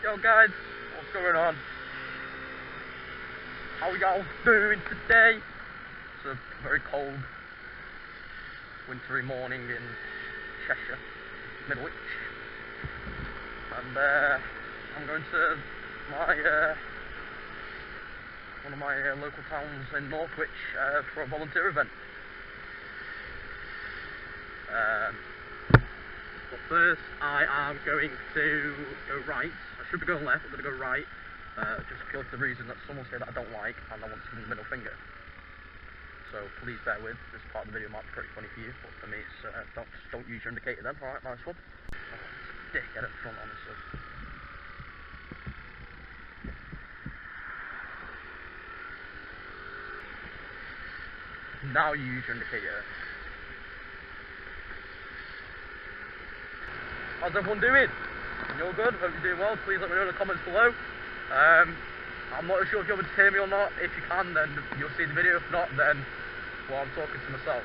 Yo guys, what's going on? How y'all doing today? It's a very cold, wintry morning in Cheshire, Middlewich, and I'm going to my one of my local towns in Northwich for a volunteer event. But first, I am going to go right. I should be going left. I'm going to go right, just purely for the reason that someone's here that I don't like, and I want to give them the middle finger. So please bear with. This part of the video might be pretty funny for you, but for me, it's don't use your indicator then. All right, nice one. Dickhead at the front, honestly. Now you use your indicator. How's everyone doing? You're good? Hope you're doing well. Please let me know in the comments below. I'm not sure if you're able to hear me or not. If you can, then you'll see the video. If not, then, well, I'm talking to myself.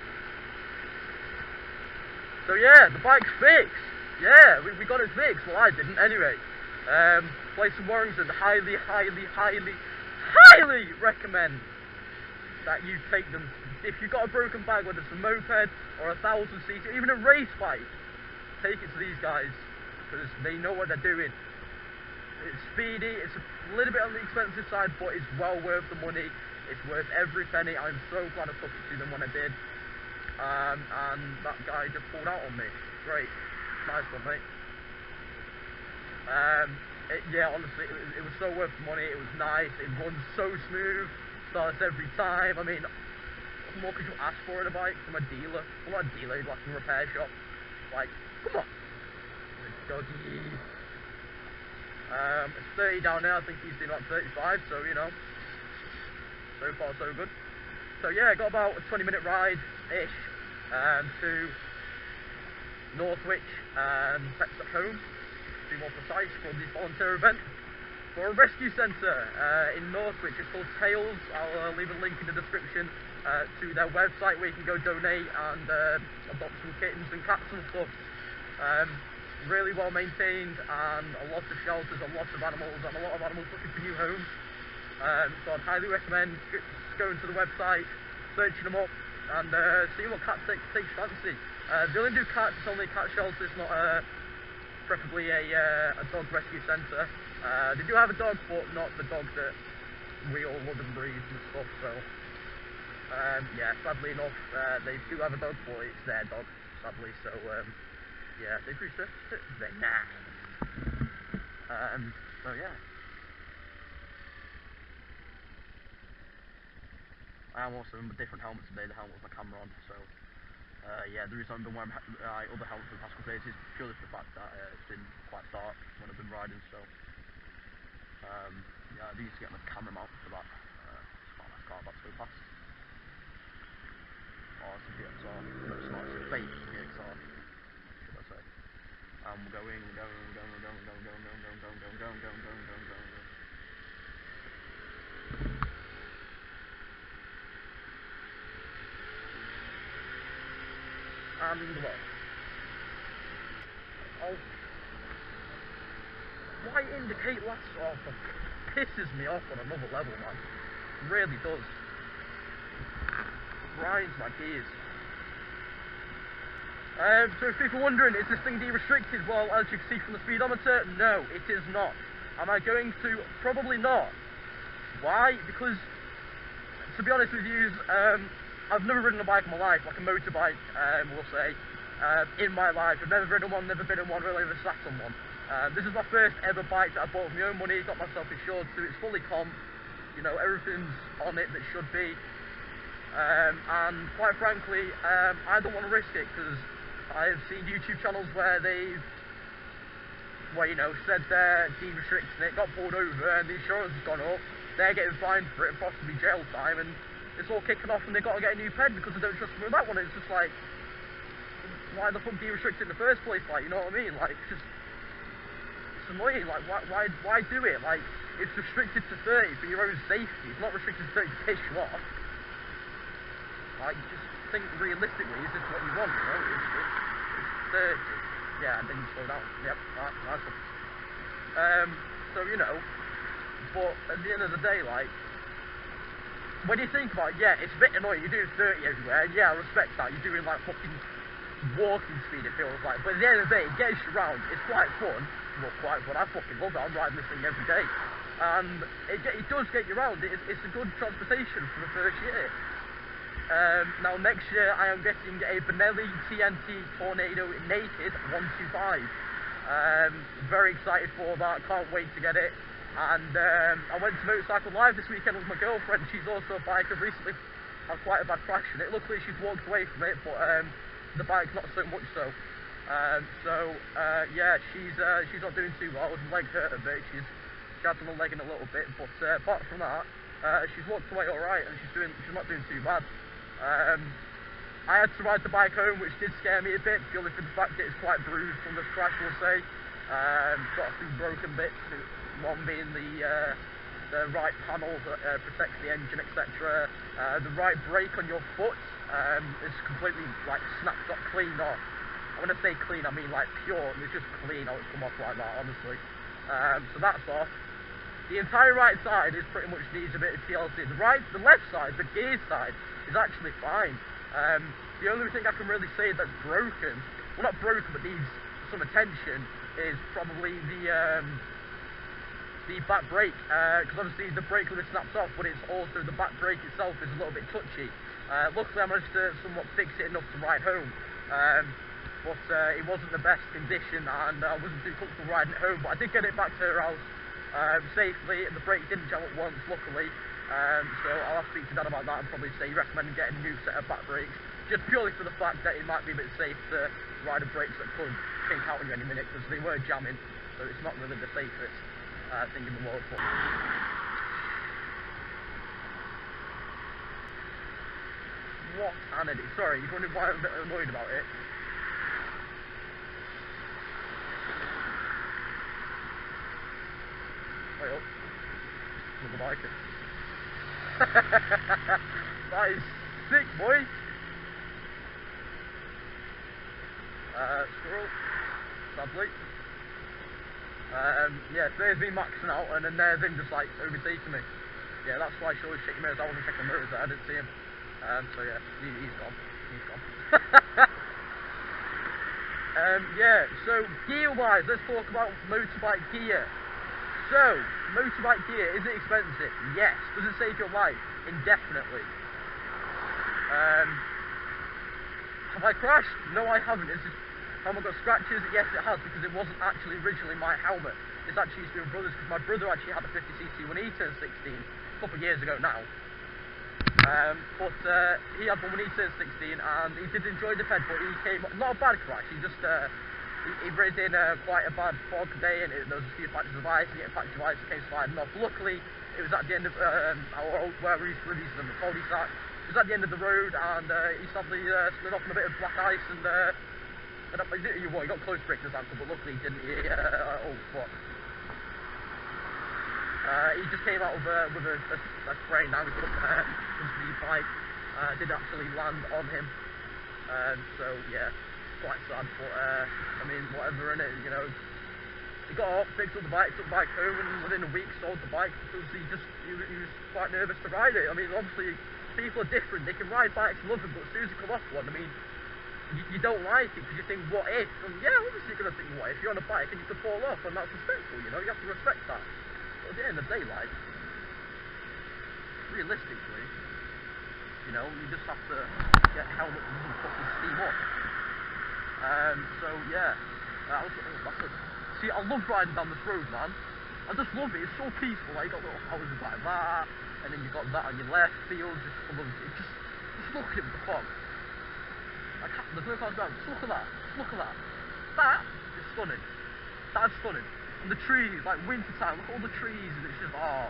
So yeah, the bike's fixed. Yeah, we got it fixed. Well, I didn't anyway. Place in Warrington, highly recommend that you take them. If you've got a broken bike, whether it's a moped or a 1000cc, even a race bike, take it to these guys, because they know what they're doing. It's speedy, it's a little bit on the expensive side, but it's well worth the money. It's worth every penny. I'm so glad I took it to them when I did. And that guy just pulled out on me. Great. Nice one, mate. Yeah, honestly, it was so worth the money. It was nice. It runs so smooth. Starts every time. I mean, what more could you ask for in a bike from a dealer? Well, not a dealer, like a repair shop. Like, come on. Doggy. It's 30 down there. I think he's doing like 35, so you know. So far, so good. So yeah, got about a 20-minute ride-ish to Northwich and Pets at Home, to be more precise, for the volunteer event for a rescue centre in Northwich. It's called Tails. I'll leave a link in the description to their website where you can go donate and adopt some kittens and cats and stuff. Really well maintained, and a lot of shelters, a lot of animals, and a lot of animals looking for new homes. So I'd highly recommend going to the website, searching them up, and seeing what cat takes fancy. They only do cats. It's only a cat shelter. It's not preferably a dog rescue centre. They do have a dog, but not the dog that we all love and breed and stuff. So yeah, sadly enough, they do have a dog, but it's their dog, sadly. So yeah, they've researched it. They're nice. So yeah. I am also in a different helmet today. The helmet with my camera on. So yeah, the reason I've been wearing my other helmet for the past couple of days is purely for the fact that it's been quite dark when I've been riding. So yeah, I do need to get my camera mount for that. It's quite a nice car about to go past. Oh, it's a VXR. No, it's not. It's a fake VXR. We're going. And what? Oh, why indicate last off? It pisses me off on another level, man. It really does. Grinds my gears. So if people are wondering, is this thing de-restricted? Well, as you can see from the speedometer, no, it is not. Am I going to? Probably not. Why? Because, to be honest with you, I've never ridden a bike in my life, like a motorbike, we'll say, in my life. I've never ridden one, never been in one, really ever sat on one. This is my first ever bike that I bought with my own money, got myself insured, so it's fully comp, you know, everything's on it that should be. And quite frankly, I don't want to risk it, because I've seen YouTube channels where they've, well, you know, said they're de-restricting it, got pulled over, and the insurance has gone up, they're getting fined for it, and possibly jail time, and it's all kicking off, and they've got to get a new pen because they don't trust me with that one. It's just like, why the fuck de-restrict it in the first place? Like, you know what I mean? Like, it's just, it's annoying. Like, why do it? Like, it's restricted to 30 for your own safety. It's not restricted to 30 to piss you off. Like, just think realistically, is this what you want? You know, it's 30. Yeah, and then you slow down. Yep, nice one. so, you know, but at the end of the day, like, when you think about it, yeah, it's a bit annoying, you're doing 30 everywhere, and yeah, I respect that, you're doing, like, fucking walking speed, it feels like, but at the end of the day, it gets you around, it's quite fun, well, quite fun, I fucking love it, I'm riding this thing every day, and it does get you around, it's a good transportation for the first year. Now next year I am getting a Benelli TNT Tornado Naked 125. Very excited for that, can't wait to get it. And I went to Motorcycle Live this weekend with my girlfriend, she's also a biker, recently had quite a bad crash in it. Luckily she's walked away from it, but the bike's not so much so. Yeah, she's not doing too well, her leg hurt a bit, she had done her leg in a little bit, but apart from that, she's walked away alright and she's not doing too bad. I had to ride the bike home, which did scare me a bit, purely for the fact that it's quite bruised from this crash, we'll say. Got a few broken bits, one being the right panel that protects the engine, etc. The right brake on your foot is completely, like, snapped up, cleaned off. When I say clean, I mean, like, pure, it's just clean how it's come off like that, honestly. So that's off. The entire right side is pretty much needs a bit of TLC. The left side, the gear side, is actually fine. The only thing I can really say that's broken, well, not broken, but needs some attention, is probably the back brake, because obviously the brake lever snaps off, but it's also the back brake itself is a little bit touchy. Luckily I managed to somewhat fix it enough to ride home, but it wasn't the best condition, and I wasn't too comfortable riding it home, but I did get it back to her house safely, and the brake didn't jam at once, luckily. So I'll have to speak to Dad about that and probably say recommend getting a new set of back brakes, just purely for the fact that it might be a bit safe to ride a brakes that could kink out in any minute, because they were jamming, so it's not really the safest thing in the world. But what an idiot. Sorry, you're wondering why I'm a bit annoyed about it. Wait up. Another biker. That is sick, boy. Squirrel, sadly. Yeah, there's me maxing out, and then there's him just like overtaking me. Yeah, that's why I should always check your mirrors. I wasn't checking the mirrors there, I didn't see him. So yeah, he's gone. He's gone. Yeah, so gear-wise, let's talk about motorbike gear. So, motorbike gear, is it expensive? Yes. Does it save your life? Indefinitely. Have I crashed? No, I haven't. It's just, have I got scratches? Yes, it has, because it wasn't actually originally my helmet. It's actually used to be my brother's, because my brother actually had a 50cc when he turned 16, a couple of years ago now. But he had one when he turned 16, and he did enjoy the ped, but he came, not a bad crash, he just, he raised in quite a bad fog day, and there was a few patches of ice, and he hit a patch of ice and came sliding off. Luckily, it was at the end of where we used to release them, the cul-de-sac. It was at the end of the road, and he sadly slid off in a bit of black ice, and he got close to breaking his ankle, but luckily he didn't. Oh fuck! He just came out of with a sprain now. He took the bike, did actually land on him, so yeah, quite sad. But I mean, whatever, innit, you know. He got off, picked up the bike, took the bike home, and within a week sold the bike because he was quite nervous to ride it. I mean, obviously, people are different. They can ride bikes and love them, but as soon as you come off one, I mean, you don't like it because you think, what if? And yeah, obviously you're going to think, what if? You're on a bike and you could fall off, and that's respectful, you know? You have to respect that. But at the end of the day, like, realistically, you know, you just have to get a helmet that doesn't fucking steam up. So yeah, see, I love riding down this road, man. I just love it. It's so peaceful. Like, you got little houses like that, and then you got that on your left, fields just full of it. Just look at it with the fog. There's no cars around. Just look at that. Just look at that. That is stunning. That's stunning. And the trees, like winter time, look at all the trees, and it's just, oh,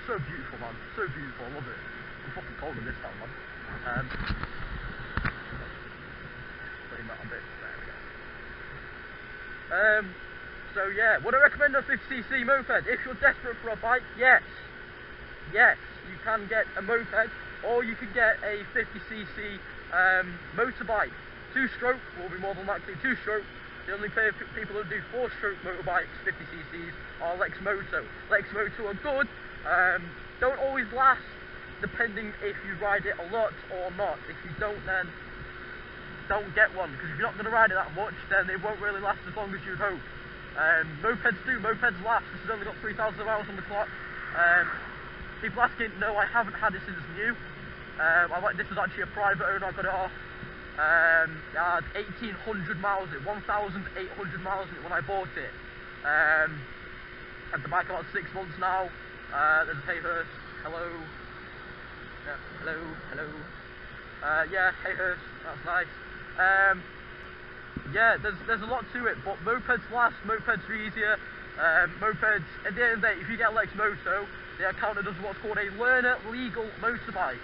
so beautiful, man. So beautiful. I love it. I'm fucking cold in this town, man. Clean that a bit. There we go. So yeah, would I recommend a 50cc moped? If you're desperate for a bike, yes. Yes, you can get a moped, or you can get a 50cc motorbike. 2-stroke will be more than likely 2-stroke. The only people who do 4-stroke motorbikes, 50cc's, are Lex Moto. Lex Moto are good, don't always last, depending if you ride it a lot or not. If you don't, then don't get one, because if you're not going to ride it that much, then it won't really last as long as you'd hope. Mopeds do, mopeds last. This has only got 3,000 miles on the clock. People asking, no, I haven't had it since new. This is actually a private owner, I got it off. I had 1,800 miles in it, 1,800 miles in it when I bought it. Had the bike about 6 months now. There's a Haze. Hello. Yeah, hello. Yeah, Haze, that's nice. Yeah, there's a lot to it, but mopeds last, mopeds are easier. Mopeds, at the end of the day, if you get Lex Moto, they are counted as what's called a learner legal motorbike.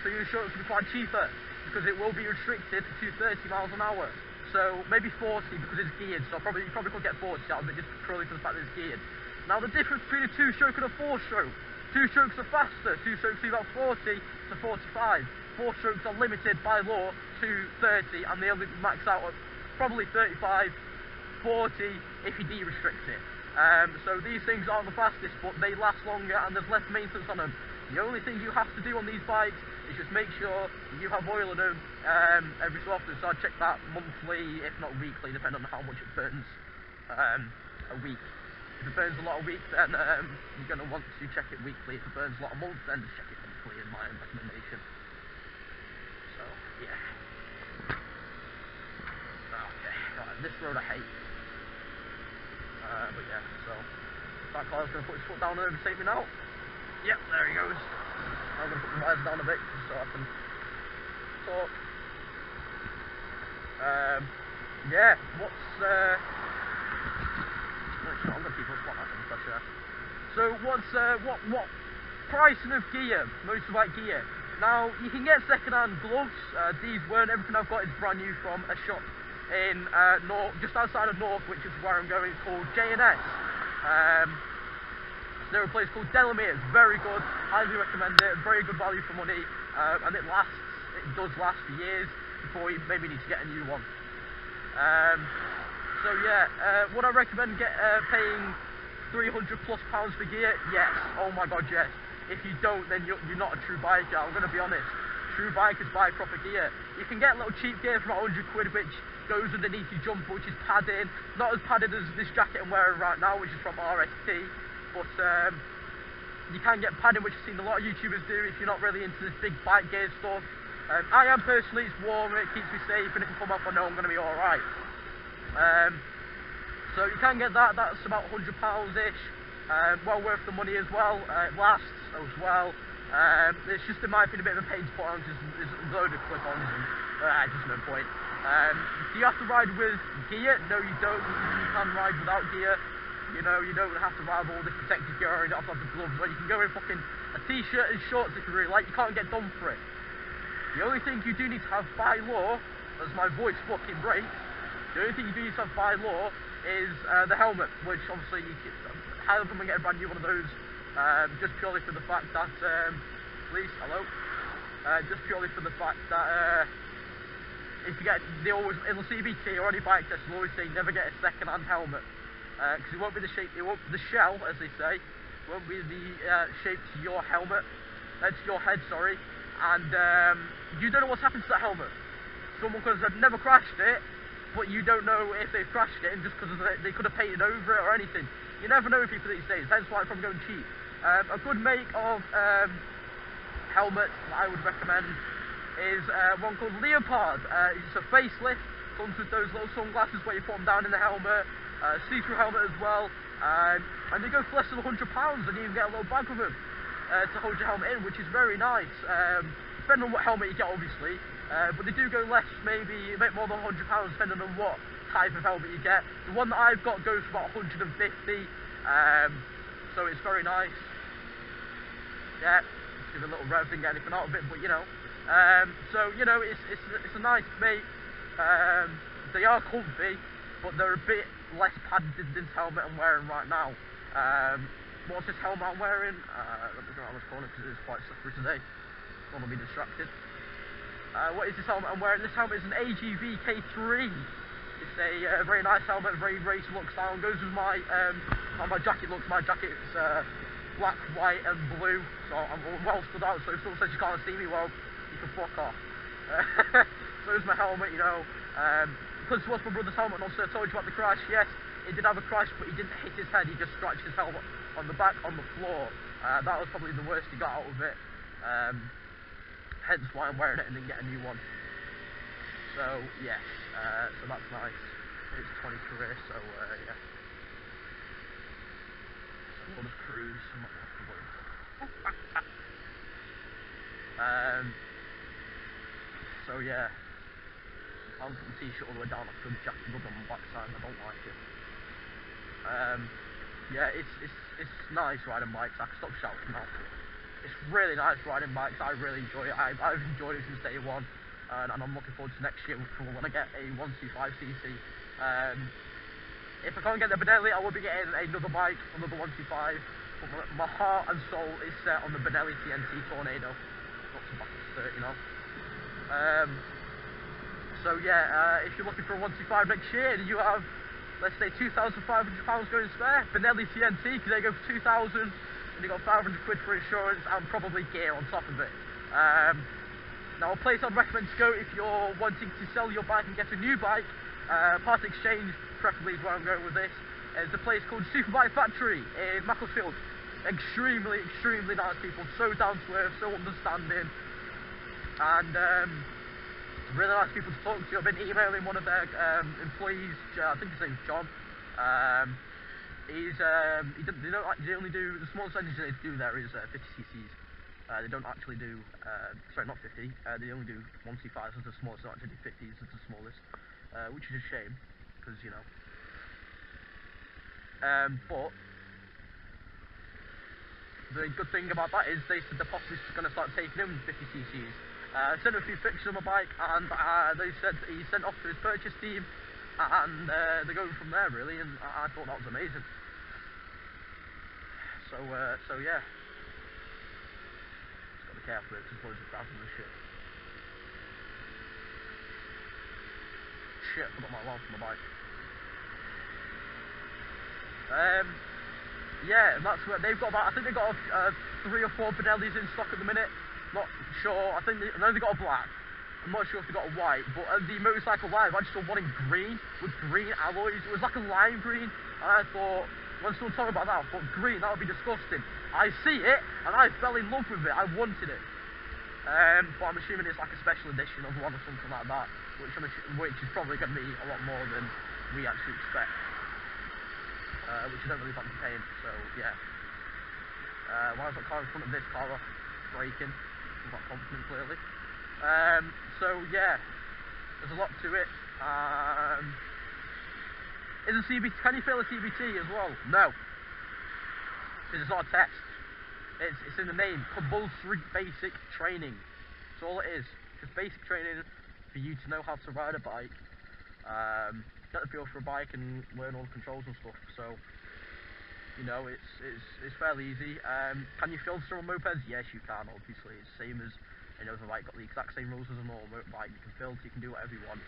So your insurance will be quite cheaper, because it will be restricted to 30 miles an hour. So maybe 40 because it's geared, so you probably could get 40 out of it just purely for the fact that it's geared. Now the difference between a 2-stroke and a 4-stroke. 2-strokes are faster, 2-strokes are about 40 to 45. 4-strokes are limited by law to 30, and they only max out at probably 35, 40 if you de-restrict it. So these things aren't the fastest, but they last longer and there's less maintenance on them. The only thing you have to do on these bikes is just make sure you have oil in them every so often. So I check that monthly, if not weekly, depending on how much it burns a week. If it burns a lot a week, then you're going to want to check it weekly. If it burns a lot a month, then just check it monthly, is my recommendation. So, yeah. Okay, right, this road I hate. But yeah, so that car's going to put his foot down and overtake me now. Yep, there he goes. I'm going to put the wires down a bit just so I can talk. Yeah, I'm going to keep up on that. So what pricing of gear, motorbike gear? Now you can get second-hand gloves. These weren't. Everything I've got is brand new from a shop in just outside of North, which is where I'm going. It's called J&S. There's a place called Delamere. It's very good. Highly recommend it. Very good value for money, and it lasts. It does last for years before you maybe need to get a new one. So yeah, would I recommend paying £300+ for gear? Yes. Oh my God, yes. If you don't, then you're not a true biker. I'm going to be honest. True bikers buy proper gear. You can get little cheap gear for about 100 quid, which goes underneath your jumper, which is padding. Not as padded as this jacket I'm wearing right now, which is from RST. But you can get padding, which I've seen a lot of YouTubers do if you're not really into this big bike gear stuff. I am personally. It's warm, it keeps me safe, and if I come up, I know I'm going to be alright. So you can get that. That's about £100-ish. Well worth the money as well. It lasts as well. It's just, in my opinion, a bit of a pain to put on because there's a load of clip-ons and just no point. Do you have to ride with gear? No, you don't. You can ride without gear. You know, you don't have to ride with all this protective gear, or you don't have to have the gloves. Or you can go in fucking a t-shirt and shorts if you really like. You can't get done for it. The only thing you do need to have by law, as my voice fucking breaks, the only thing you do need to have by law is the helmet, which obviously you can highly recommend get a brand new one of those, just purely for the fact that, please, hello, just purely for the fact that if you get, they always, in the CBT or any bike test, they'll always say never get a second-hand helmet, because it won't be the shape, the shell, as they say, won't be the shape to your helmet, to your head, sorry, and you don't know what's happened to that helmet. Someone could have never crashed it, but you don't know if they've crashed it, and just because they could have painted over it or anything. You never know with people these days, that's why I'm probably going cheap. A good make of helmet that I would recommend is one called Leopard. It's a facelift, comes with those little sunglasses where you put them down in the helmet, see-through helmet as well, and they go for less than £100, and you can get a little bag with them to hold your helmet in, which is very nice. Depending on what helmet you get, obviously, but they do go less, maybe a bit more than £100, depending on what type of helmet you get. The one that I've got goes for about 150, so it's very nice. Yeah, give it a little rev, didn't get anything out of it, but you know. So you know, it's a nice make. They are comfy, but they're a bit less padded than this helmet I'm wearing right now. What's this helmet I'm wearing? Let me go around this corner because it is quite slippery today. Don't want to be distracted. What is this helmet I'm wearing? This helmet is an AGV K3. It's a very nice helmet, very race look style. Goes with my how my jacket looks. My jacket's black, white, and blue. So I'm well stood out. So if someone says you can't see me, well, you can fuck off. So is my helmet, you know. Because it was my brother's helmet, and also I told you about the crash. Yes, it did have a crash, but he didn't hit his head. He just scratched his helmet on the back, on the floor. That was probably the worst he got out of it. Hence why I'm wearing it and then get a new one. So yes, so that's nice. It's 20 career, so yeah. So we'll just cruise. I'm not gonna have to worry. So yeah. I'll put the t-shirt all the way down. I've got jacket rub on my backside and I don't like it. Yeah, it's nice riding bikes. I can stop shouting now. It's really nice riding bikes. I really enjoy it. I've enjoyed it since day one, and I'm looking forward to next year when I get a 125cc. If I can't get the Benelli, I will be getting another bike, another 125. But my heart and soul is set on the Benelli TNT Tornado. Not so back to 30 now. So yeah, if you're looking for a 125 next year and you have, let's say, £2,500 going spare, Benelli TNT, because they go for 2,000 and you got 500 quid for insurance and probably gear on top of it. Now a place I'd recommend to go if you're wanting to sell your bike and get a new bike, part exchange preferably is where I'm going with this, is a place called Superbike Factory in Macclesfield. Extremely nice people, so down to earth, so understanding, and really nice people to talk to. I've been emailing one of their employees, I think his name's John. They only do, the smallest engine they do there is 50cc's. They don't actually do, sorry, not 50, they only do 125s as the smallest, they don't actually do 50s as the smallest, which is a shame, because, you know. But the good thing about that is they said they're possibly going to start taking in 50cc's. Sent him a few pictures of my bike, and they said he sent off to his purchase team, and they're going from there really, and I thought that was amazing. So yeah, just got to be careful because there's loads of crowds and shit. Shit, I forgot my alarm for my bike. Yeah, and that's where they've got about, I think they've got 3 or 4 Benellis in stock at the minute. Not sure, I know they got a black. I'm not sure if they got a white, but the Motorcycle Live, I just saw one in green, with green alloys. It was like a lime green, and I thought, when someone told me about that, I thought, green, that would be disgusting. I see it, and I fell in love with it, I wanted it. But I'm assuming it's like a special edition of one or something like that, which is probably going to be a lot more than we actually expect. Which I don't really fancy paying, so yeah. Why is that car in front of this car braking? I'm not confident, clearly. So yeah, there's a lot to it. Is a CBT? Can you fail a CBT as well? No, because it's not a test. It's in the name. Compulsory basic training. That's all it is. Just basic training for you to know how to ride a bike, get the feel for a bike, and learn all the controls and stuff. So, you know, it's fairly easy. Can you filter on mopeds? Yes, you can. Obviously, it's the same as any other bike. Got the exact same rules as a normal motorbike. You can filter. You can do whatever you want.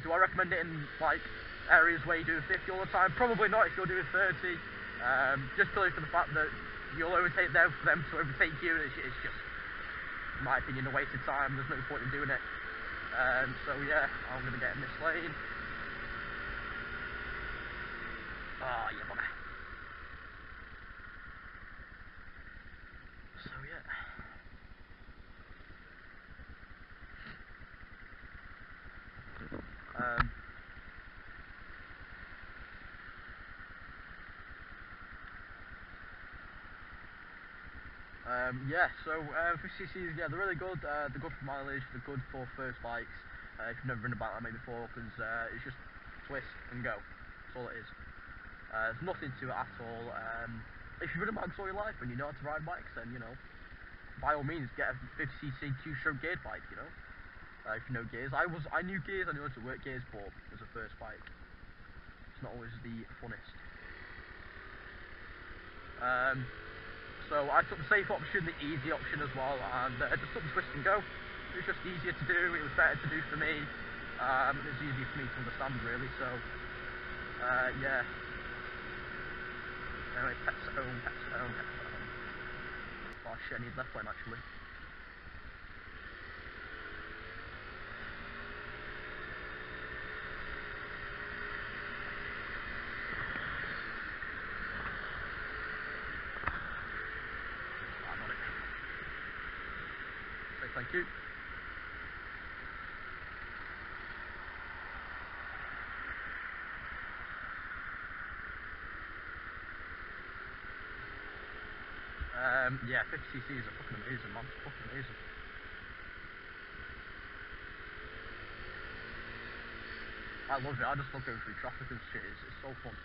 Do I recommend it in like areas where you're doing 50 all the time? Probably not if you're doing 30. Just purely for the fact that you'll overtake them for them to overtake you. It's just, in my opinion, a waste of time. There's no point in doing it. So yeah, I'm gonna get in this lane. Oh yeah, buddy. So yeah. Yeah, so 50cc's, yeah, they're really good. They're good for mileage. They're good for first bikes. If you've never ridden a bike like me before, because it's just twist and go. That's all it is. There's nothing to it at all. If you've ridden bikes all your life and you know how to ride bikes, then, you know, by all means get a 50cc 2-stroke geared bike, you know. If you know gears. I knew gears, I knew how to work gears, but as a first bike, it's not always the funnest. So I took the safe option, the easy option as well, and I just took the twist and go. It was just easier to do, it was better to do for me, It's easy for me to understand, really. So, yeah. Anyway, pets at home, pets at home, pets at home. Oh shit, I need left lane actually. I'm on it. Say thank you. Yeah, 50cc is fucking amazing, man. Fucking amazing. I love it. I just love going through traffic and shit. It's so fun.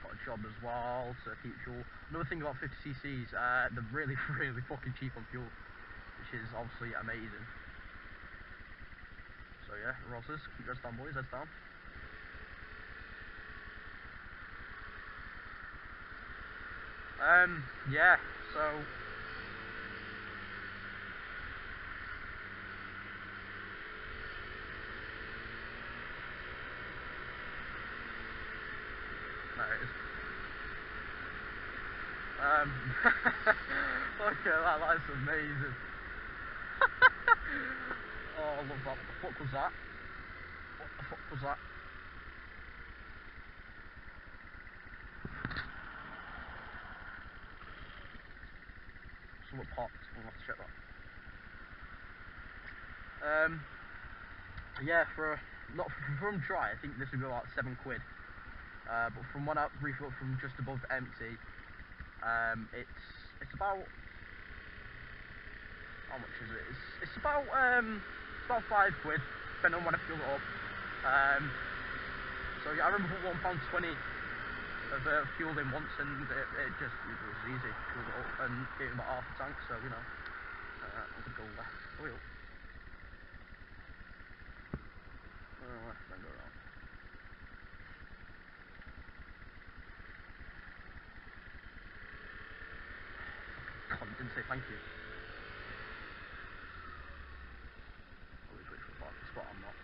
Got a job as well to keep fuel. Another thing about 50cc's, they're really, really fucking cheap on fuel, which is obviously amazing. So yeah, Rosses, keep your heads down, boys. Heads down. Yeah, so there it is. Look at that, that's amazing. Oh, I love that. What the fuck was that? What the fuck was that? Someone popped. I'll have to check that. Yeah, not from dry, I think this would be about £7. But from when I refill from just above empty, it's about, how much is it? It's about £5, depending on when I fill it up. So yeah, I remember putting £1.20 of fuel in once, and it was easy. Filled it up and gave me about half a tank. So you know, I'm gonna go left. Wheel. Left, then go around. God, didn't say thank you. Always wait for the parking spot. I'm not.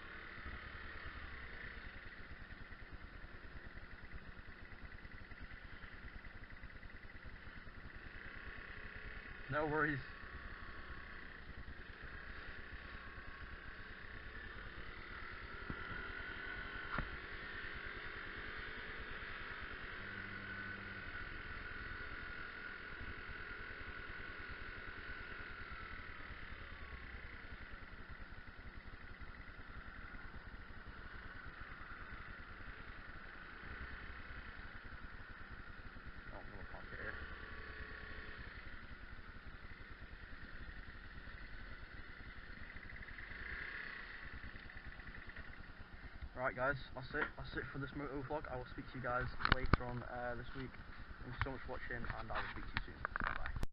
No worries. I'm gonna park it here. Right guys, that's it for this moto vlog. I will speak to you guys later on this week. Thank you so much for watching, and I will speak to you soon. Bye bye.